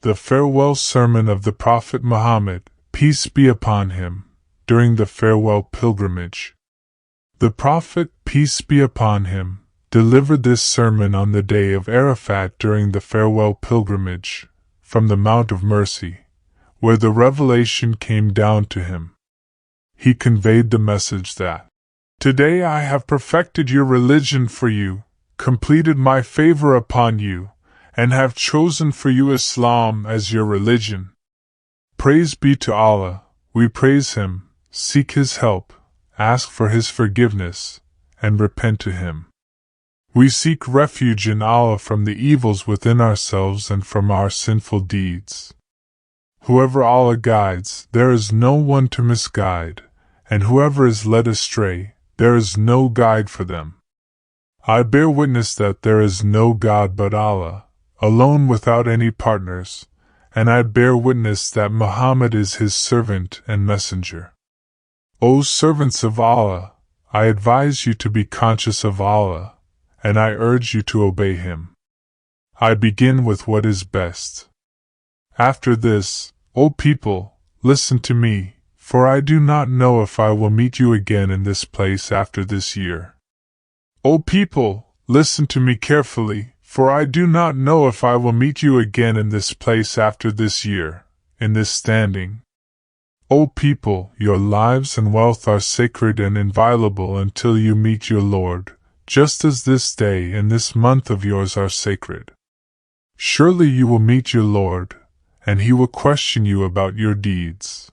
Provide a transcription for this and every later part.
The farewell sermon of the Prophet Muhammad, peace be upon him, during the farewell pilgrimage. The Prophet, peace be upon him, delivered this sermon on the day of Arafat during the farewell pilgrimage, from the Mount of Mercy, where the revelation came down to him. He conveyed the message that, "Today I have perfected your religion for you, completed my favor upon you, and have chosen for you Islam as your religion. Praise be to Allah, we praise Him, seek His help, ask for His forgiveness, and repent to Him. We seek refuge in Allah from the evils within ourselves and from our sinful deeds. Whoever Allah guides, there is no one to misguide, and whoever is led astray, there is no guide for them. I bear witness that there is no God but Allah, alone without any partners, and I bear witness that Muhammad is his servant and messenger. O servants of Allah, I advise you to be conscious of Allah, and I urge you to obey Him. I begin with what is best. After this, O people, listen to me, for I do not know if I will meet you again in this place after this year. O people, listen to me carefully, for I do not know if I will meet you again in this place after this year, in this standing. O people, your lives and wealth are sacred and inviolable until you meet your Lord, just as this day and this month of yours are sacred. Surely you will meet your Lord, and He will question you about your deeds.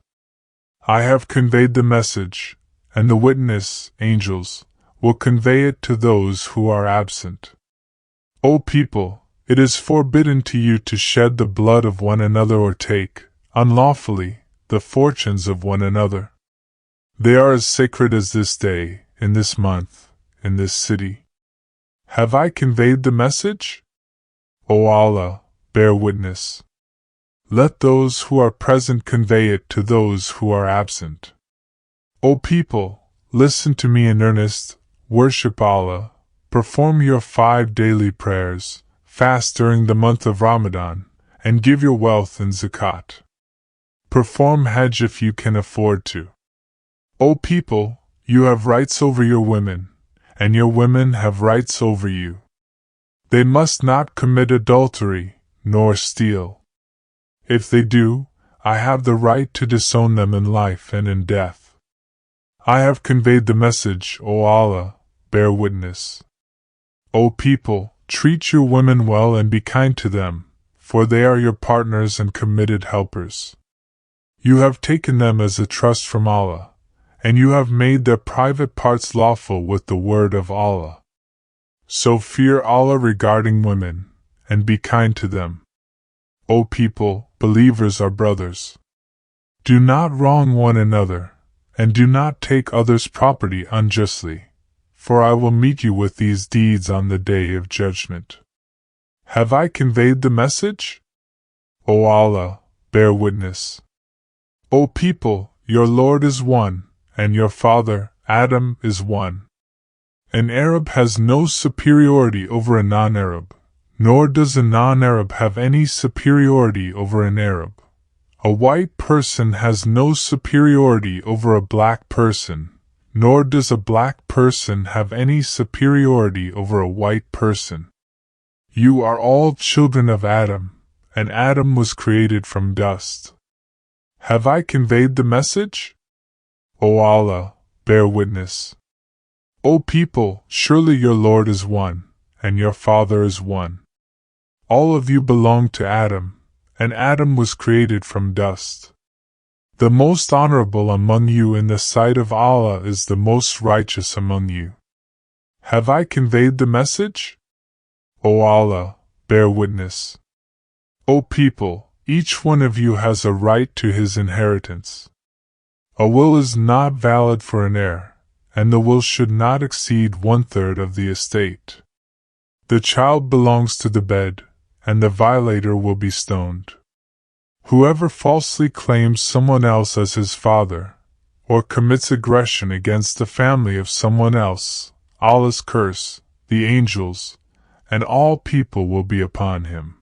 I have conveyed the message, and the witness, angels, will convey it to those who are absent. O people, it is forbidden to you to shed the blood of one another or take, unlawfully, the fortunes of one another. They are as sacred as this day, in this month, in this city. Have I conveyed the message? O Allah, bear witness. Let those who are present convey it to those who are absent. O people, listen to me in earnest, worship Allah, perform your 5 daily prayers, fast during the month of Ramadan, and give your wealth in zakat. Perform Hajj if you can afford to. O people, you have rights over your women, and your women have rights over you. They must not commit adultery, nor steal. If they do, I have the right to disown them in life and in death. I have conveyed the message, O Allah, bear witness. O people, treat your women well and be kind to them, for they are your partners and committed helpers. You have taken them as a trust from Allah, and you have made their private parts lawful with the word of Allah. So fear Allah regarding women, and be kind to them. O people, believers are brothers. Do not wrong one another, and do not take others' property unjustly, for I will meet you with these deeds on the day of judgment. Have I conveyed the message? O Allah, bear witness. O people, your Lord is one, and your father, Adam, is one. An Arab has no superiority over a non-Arab, nor does a non-Arab have any superiority over an Arab. A white person has no superiority over a black person, nor does a black person have any superiority over a white person. You are all children of Adam, and Adam was created from dust. Have I conveyed the message? O Allah, bear witness. O people, surely your Lord is one, and your Father is one. All of you belong to Adam, and Adam was created from dust. The most honorable among you in the sight of Allah is the most righteous among you. Have I conveyed the message? O Allah, bear witness. O people, each one of you has a right to his inheritance. A will is not valid for an heir, and the will should not exceed 1/3 of the estate. The child belongs to the bed, and the violator will be stoned. Whoever falsely claims someone else as his father, or commits aggression against the family of someone else, Allah's curse, the angels, and all people will be upon him.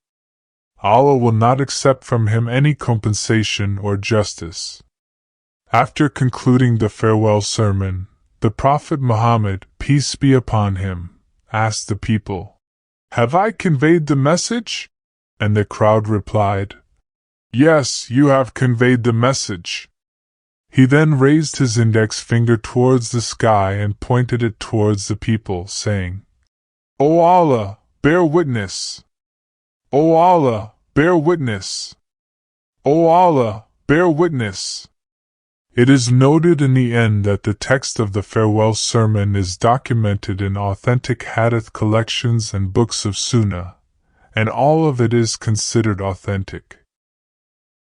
Allah will not accept from him any compensation or justice. After concluding the farewell sermon, the Prophet Muhammad, peace be upon him, asked the people, "Have I conveyed the message?" And the crowd replied, "Yes, you have conveyed the message." He then raised his index finger towards the sky and pointed it towards the people, saying, "O Allah, bear witness! O Allah, bear witness! O Allah, bear witness!" It is noted in the end that the text of the farewell sermon is documented in authentic hadith collections and books of Sunnah, and all of it is considered authentic.